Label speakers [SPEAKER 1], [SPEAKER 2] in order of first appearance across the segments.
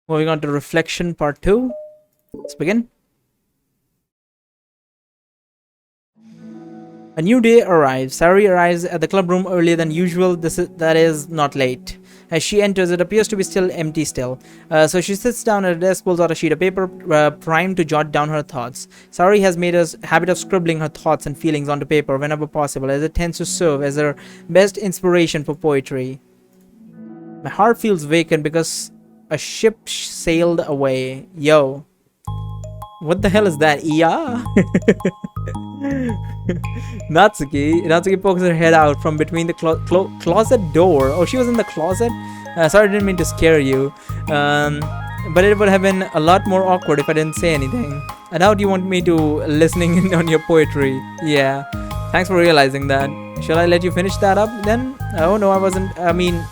[SPEAKER 1] Moving on to reflection part 2. Let's begin. A new day arrives. Sari arrives at the club room earlier than usual. That is not late. As she enters, it appears to be still empty still. So she sits down at a desk, pulls out a sheet of paper, primed to jot down her thoughts. Sari has made a habit of scribbling her thoughts and feelings onto paper whenever possible, as it tends to serve as her best inspiration for poetry. My heart feels vacant because a ship sailed away. Yo. What the hell is that? Yeah. Natsuki pokes her head out from between the closet door. Oh, she was in the closet? Sorry, I didn't mean to scare you. But it would have been a lot more awkward if I didn't say anything. And how do you want me to listening in on your poetry? Yeah. Thanks for realizing that. Shall I let you finish that up then? Oh no, I wasn't. I mean,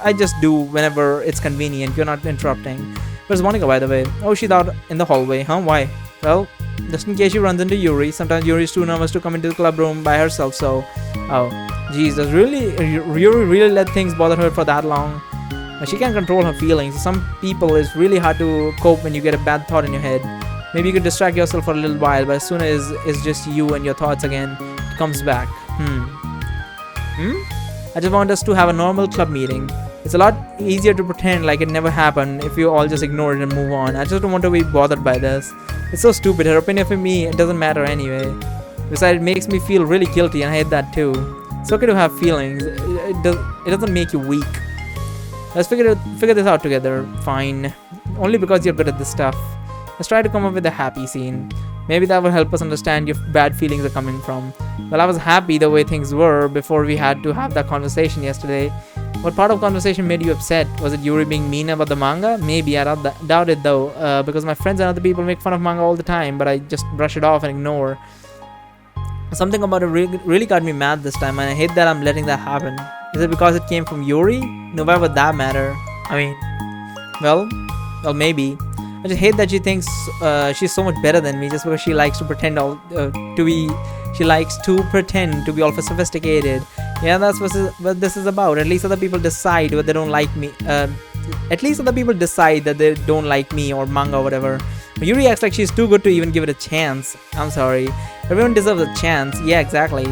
[SPEAKER 1] I just do whenever it's convenient. You're not interrupting. Where's Monica, by the way? Oh, she's out in the hallway. Huh? Why? Well, just in case she runs into Yuri. Sometimes Yuri is too nervous to come into the club room by herself, so... Oh, geez, does Yuri really let things bother her for that long? She can't control her feelings. Some people, it's really hard to cope when you get a bad thought in your head. Maybe you could distract yourself for a little while, but as soon as it's just you and your thoughts again, it comes back. I just want us to have a normal club meeting. It's a lot easier to pretend like it never happened if you all just ignore it and move on. I just don't want to be bothered by this. It's so stupid. Her opinion for me, it doesn't matter anyway. Besides, it makes me feel really guilty and I hate that too. It's okay to have feelings. It doesn't make you weak. Let's figure this out together. Fine. Only because you're good at this stuff. Let's try to come up with a happy scene. Maybe that will help us understand your bad feelings are coming from. Well, I was happy the way things were before we had to have that conversation yesterday. What part of conversation made you upset? Was it Yuri being mean about the manga? Maybe, I doubt it though, because my friends and other people make fun of manga all the time, but I just brush it off and ignore. Something about it really got me mad this time, and I hate that I'm letting that happen. Is it because it came from Yuri? No, why would that matter? I mean, well, maybe. I just hate that she thinks she's so much better than me just because she likes to pretend she likes to pretend to be all sophisticated. Yeah, that's what this is about. At least other people decide what they don't like me. At least other people decide that they don't like me or manga or whatever. But Yuri acts like she's too good to even give it a chance. I'm sorry. Everyone deserves a chance. Yeah, exactly.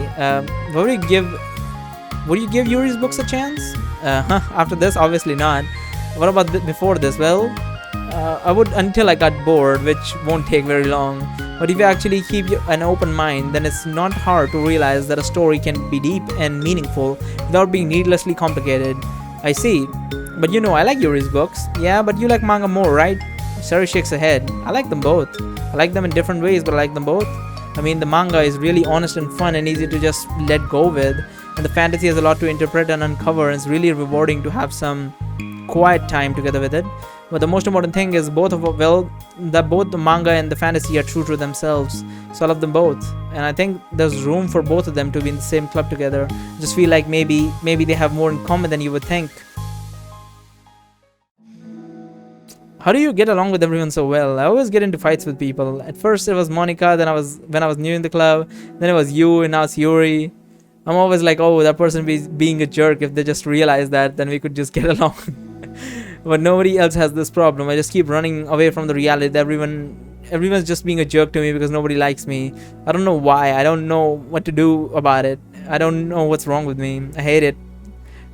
[SPEAKER 1] Would you give Yuri's books a chance? After this, obviously not. What about before this? Well, I would until I got bored, which won't take very long. But if you actually keep an open mind, then it's not hard to realize that a story can be deep and meaningful without being needlessly complicated. I see. But you know, I like Yuri's books. Yeah, but you like manga more, right? Sari shakes her head. I like them both. I like them in different ways, but I like them both. I mean, the manga is really honest and fun and easy to just let go with. And the fantasy has a lot to interpret and uncover, and it's really rewarding to have some quiet time together with it. But the most important thing is that both the manga and the fantasy are true to themselves. So I love them both, and I think there's room for both of them to be in the same club together. I just feel like maybe they have more in common than you would think. How do you get along with everyone so well? I always get into fights with people. At first it was Monica, then when I was new in the club, then it was you, and now it's Yuri. I'm always like, oh, that person being a jerk. If they just realize that, then we could just get along. But nobody else has this problem. I just keep running away from the reality that everyone's just being a jerk to me because nobody likes me. I don't know why. I don't know what to do about it. I don't know what's wrong with me. I hate it.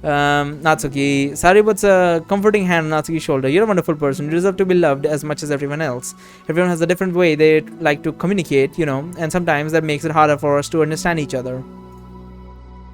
[SPEAKER 1] Natsuki. Sari puts a comforting hand on Natsuki's shoulder. You're a wonderful person. You deserve to be loved as much as everyone else. Everyone has a different way they like to communicate, you know, and sometimes that makes it harder for us to understand each other.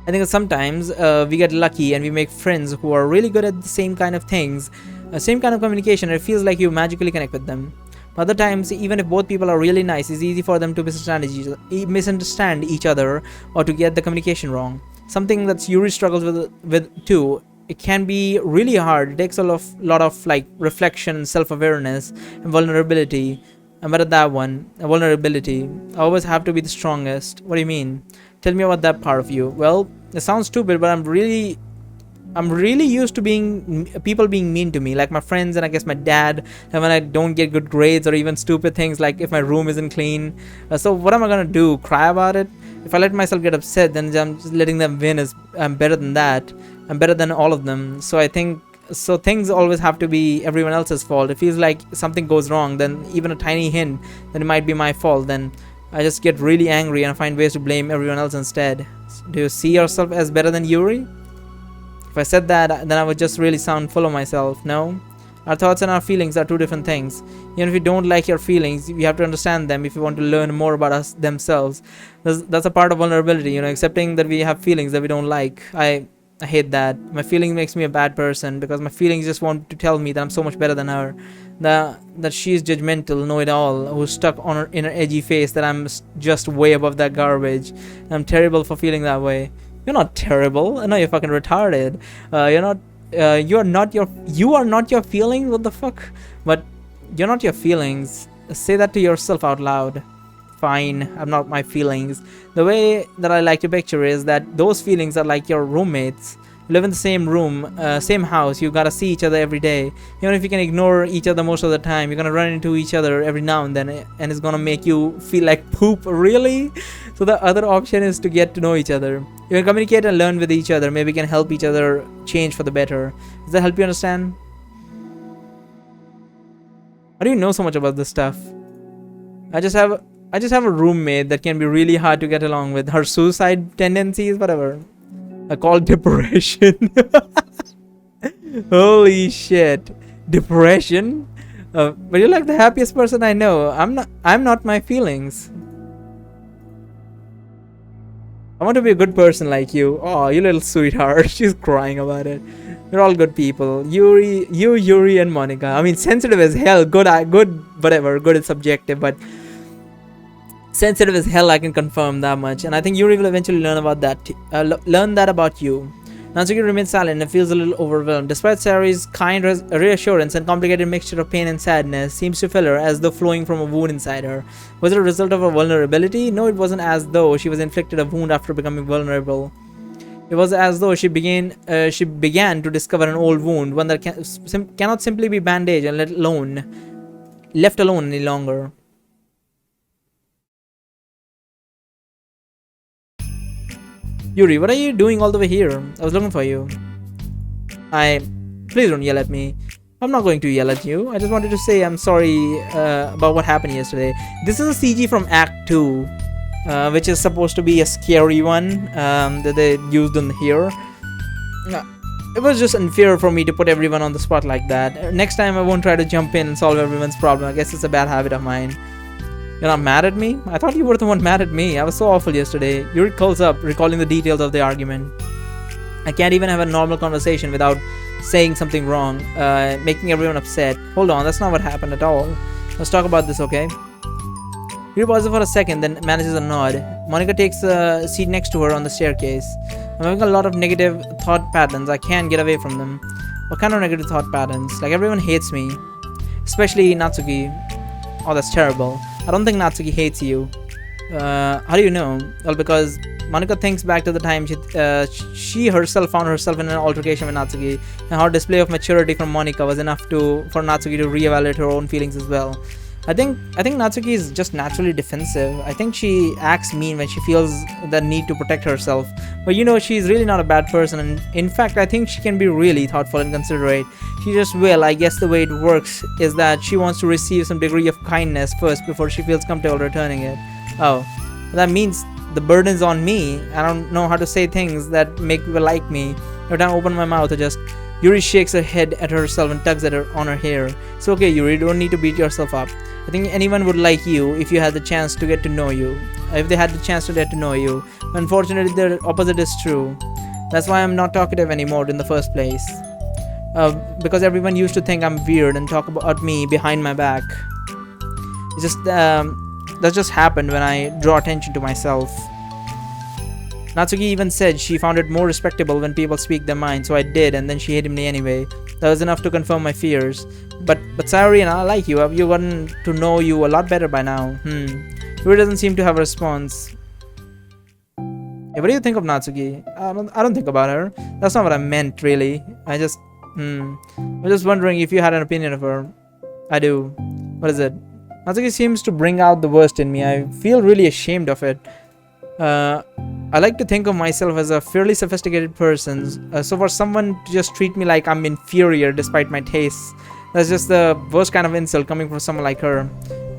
[SPEAKER 1] I think that sometimes we get lucky and we make friends who are really good at the same kind of things, same kind of communication, and it feels like you magically connect with them. But other times, even if both people are really nice, it's easy for them to misunderstand each other or to get the communication wrong. Something that Yuri struggles with too. It can be really hard. It takes a lot of like reflection, self-awareness, and vulnerability. I'm better at that one. Vulnerability. I always have to be the strongest. What do you mean? Tell me about that part of you. Well, it sounds stupid, but I'm really used to people being mean to me, like my friends and I guess my dad, and when I don't get good grades or even stupid things like if my room isn't clean. So what am I gonna do? Cry about it? If I let myself get upset, then I'm just letting them win. I'm better than that. I'm better than all of them. So I think so things always have to be everyone else's fault. It feels like something goes wrong, then even a tiny hint that it might be my fault, then I just get really angry and I find ways to blame everyone else instead. Do you see yourself as better than Yuri? If I said that, then I would just really sound full of myself. No? Our thoughts and our feelings are two different things. Even if you don't like your feelings, you have to understand them if you want to learn more about us themselves. That's a part of vulnerability, you know, accepting that we have feelings that we don't like. I hate that. My feeling makes me a bad person because my feelings just want to tell me that I'm so much better than her. That she's judgmental, know-it-all, who's stuck on her in her edgy face, that I'm just way above that garbage. I'm terrible for feeling that way. You're not terrible. I know you're fucking retarded. You are not your feelings. What the fuck? But you're not your feelings. Say that to yourself out loud. Fine, I'm not my feelings. The way that I like to picture is that those feelings are like your roommates. You live in the same room, same house. You gotta see each other every day. Even if you can ignore each other most of the time, you're gonna run into each other every now and then, and it's gonna make you feel like poop. Really? So the other option is to get to know each other. You can communicate and learn with each other. Maybe you can help each other change for the better. Does that help you understand? How do you know so much about this stuff? I just have a roommate that can be really hard to get along with. Her suicide tendencies, whatever. I call depression. Holy shit, depression. But you're like the happiest person I know. I'm not my feelings. I want to be a good person like you. Oh, you little sweetheart. She's crying about it. You're all good people. Yuri, and Monica. I mean, sensitive as hell. Good, whatever. Good is subjective, but sensitive as hell, I can confirm that much. And I think Yuri will eventually learn about that. Learn that about you. Natsuki remains silent and feels a little overwhelmed. Despite Sayori's kind reassurance and complicated mixture of pain and sadness seems to fill her as though flowing from a wound inside her. Was it a result of her vulnerability? No, it wasn't as though she was inflicted a wound after becoming vulnerable. It was as though she began to discover an old wound, one that cannot simply be bandaged and left alone any longer. Yuri, what are you doing all the way here? I was looking for you. Please don't yell at me. I'm not going to yell at you. I just wanted to say I'm sorry about what happened yesterday. This is a CG from Act 2, which is supposed to be a scary one that they used in here. It was just unfair for me to put everyone on the spot like that. Next time I won't try to jump in and solve everyone's problem. I guess it's a bad habit of mine. You're not mad at me? I thought you were the one mad at me. I was so awful yesterday. Yuri calls up, recalling the details of the argument. I can't even have a normal conversation without saying something wrong, making everyone upset. Hold on, that's not what happened at all. Let's talk about this, okay? Yuri pauses for a second, then manages a nod. Monica takes a seat next to her on the staircase. I'm having a lot of negative thought patterns. I can't get away from them. What kind of negative thought patterns? Like, everyone hates me. Especially Natsuki. Oh, that's terrible. I don't think Natsuki hates you. How do you know? Well, because Monica thinks back to the time she herself found herself in an altercation with Natsuki, and her display of maturity from Monica was enough for Natsuki to reevaluate her own feelings as well. I think Natsuki is just naturally defensive. I think she acts mean when she feels the need to protect herself. But you know, she's really not a bad person, and in fact, I think she can be really thoughtful and considerate. She just will. I guess the way it works is that she wants to receive some degree of kindness first before she feels comfortable returning it. Oh, that means the burden's on me. I don't know how to say things that make people like me. Every time I open my mouth, Yuri shakes her head at herself and tugs at her on her hair. It's okay, Yuri, you don't need to beat yourself up. I think anyone would like you if you had the chance to get to know you. If they had the chance to get to know you. Unfortunately, the opposite is true. That's why I'm not talkative anymore in the first place. Because everyone used to think I'm weird and talk about me behind my back. It's just that just happened when I draw attention to myself. Natsuki even said she found it more respectable when people speak their mind, so I did, and then she hated me anyway. That was enough to confirm my fears. But Sayori and I like you. I've gotten to know you a lot better by now. Yuri doesn't seem to have a response. Hey, what do you think of Natsuki? I don't think about her. That's not what I meant, really. I was just wondering if you had an opinion of her. I do. What is it? Natsuki seems to bring out the worst in me. I feel really ashamed of it. I like to think of myself as a fairly sophisticated person. So for someone to just treat me like I'm inferior despite my tastes, that's just the worst kind of insult coming from someone like her.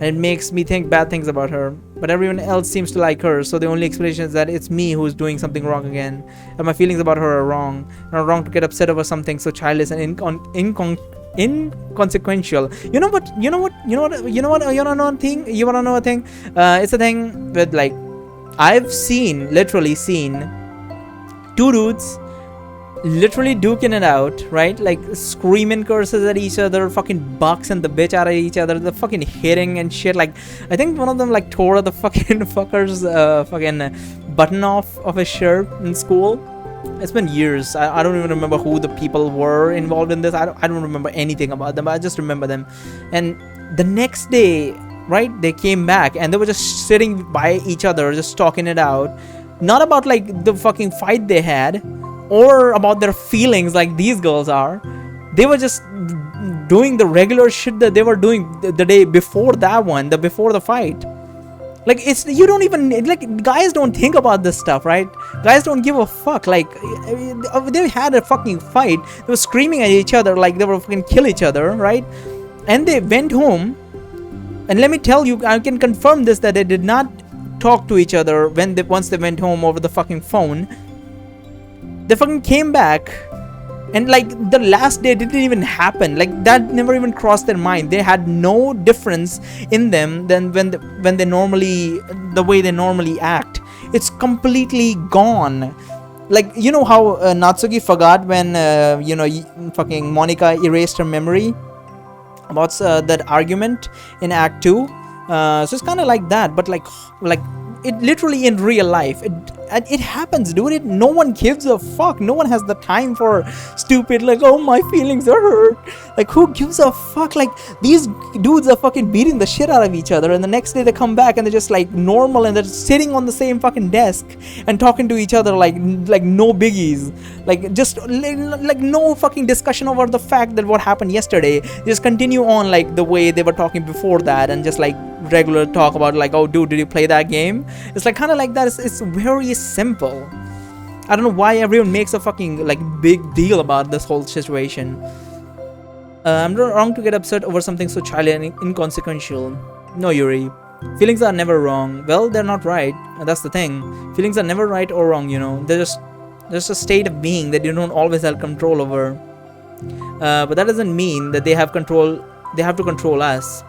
[SPEAKER 1] And it makes me think bad things about her. But everyone else seems to like her, so the only explanation is that it's me who's doing something wrong again. And my feelings about her are wrong. And I'm wrong to get upset over something so childish and inconsequential. You know what? You wanna know a thing? It's a thing with like, I've literally seen two dudes literally duking it out, right? Like screaming curses at each other, fucking boxing the bitch out of each other, the fucking hitting and shit. Like, I think one of them like tore the fucking fucker's fucking button off of his shirt in school. It's been years. I don't even remember who the people were involved in this. I don't remember anything about them, but I just remember them. And the next day, right, they came back and they were just sitting by each other, just talking it out. Not about like the fucking fight they had or about their feelings like these girls are. They were just doing the regular shit that they were doing the day before that one, before the fight. Like, it's, you don't even, like, guys don't think about this stuff, right? Guys don't give a fuck. Like, they had a fucking fight. They were screaming at each other like they were fucking kill each other, right? And they went home. And let me tell you, I can confirm this, that they did not talk to each other once they went home over the fucking phone. They fucking came back, and like the last day didn't even happen. Like, that never even crossed their mind. They had no difference in them than when they normally, the way they normally act. It's completely gone. Like, you know how Natsuki forgot when fucking Monica erased her memory about that argument in Act 2. So it's kind of like that, but like it literally in real life, it happens, dude. No one gives a fuck. No one has the time for stupid, like, oh, my feelings are hurt. Like, who gives a fuck? Like, these dudes are fucking beating the shit out of each other, and the next day they come back and they're just like normal, and they're sitting on the same fucking desk and talking to each other like no biggies. Like, just like no fucking discussion over the fact that what happened yesterday. They just continue on like the way they were talking before that, and just like regular talk about like, oh, dude, did you play that game? It's like kind of like that. It's very simple. I don't know why everyone makes a fucking like big deal about this whole situation. I'm not wrong to get upset over something so childish and inconsequential. No, Yuri. Feelings are never wrong. Well, they're not right. That's the thing. Feelings are never right or wrong, you know. They're just a state of being that you don't always have control over. But that doesn't mean that they have control. They have to control us.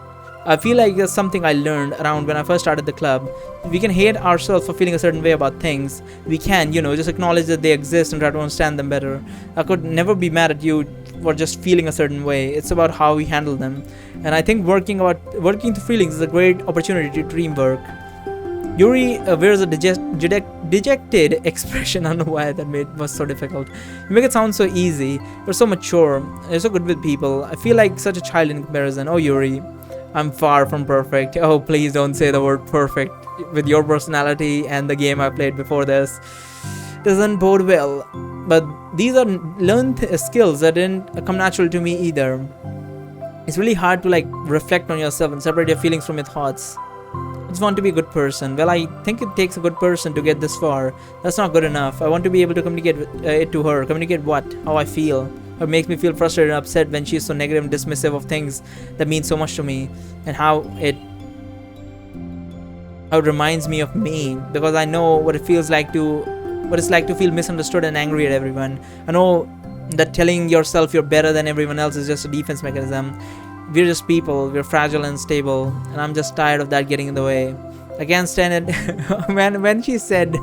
[SPEAKER 1] I feel like there's something I learned around when I first started the club. We can hate ourselves for feeling a certain way about things. We can, just acknowledge that they exist and try to understand them better. I could never be mad at you for just feeling a certain way. It's about how we handle them. And I think working through feelings is a great opportunity to dream work. Yuri wears a dejected expression. I don't know why that was so difficult. You make it sound so easy. You're so mature. You're so good with people. I feel like such a child in comparison. Oh, Yuri. I'm far from perfect. Oh, please don't say the word perfect. With your personality and the game I played before this, doesn't bode well. But these are learned skills that didn't come natural to me either. It's really hard to like reflect on yourself and separate your feelings from your thoughts. I just want to be a good person. Well, I think it takes a good person to get this far. That's not good enough. I want to be able to communicate it to her. Communicate what? How I feel. It makes me feel frustrated and upset when she's so negative and dismissive of things that mean so much to me, and how it reminds me of me, because I know what it's like to feel misunderstood and angry at everyone. I know that telling yourself you're better than everyone else is just a defense mechanism. We're just people, we're fragile and stable, and I'm just tired of that getting in the way. I can't stand it. when she said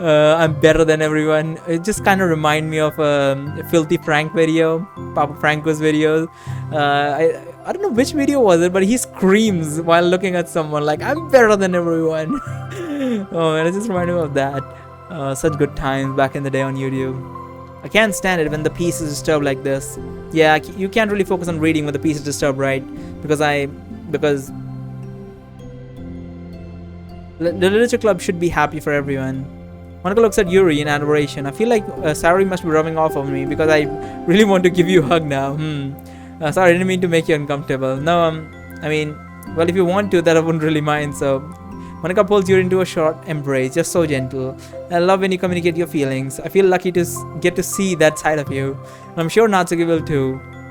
[SPEAKER 1] I'm better than everyone, it just kind of reminded me of a Filthy Frank video, Papa Franco's video. I don't know which video was it, but he screams while looking at someone like, I'm better than everyone. Oh man, it just reminded me of that. Such good times back in the day on YouTube. I can't stand it when the piece is disturbed like this. Yeah, you can't really focus on reading when the piece is disturbed, right? Because the literature club should be happy for everyone. Monica looks at Yuri in adoration. I feel like Sayuri must be rubbing off on me because I really want to give you a hug now. Sorry, I didn't mean to make you uncomfortable. No, I mean, well, if you want to, that I wouldn't really mind. So Monica pulls you into a short embrace, just so gentle. I love when you communicate your feelings. I feel lucky to get to see that side of you. I'm sure Natsuki will too.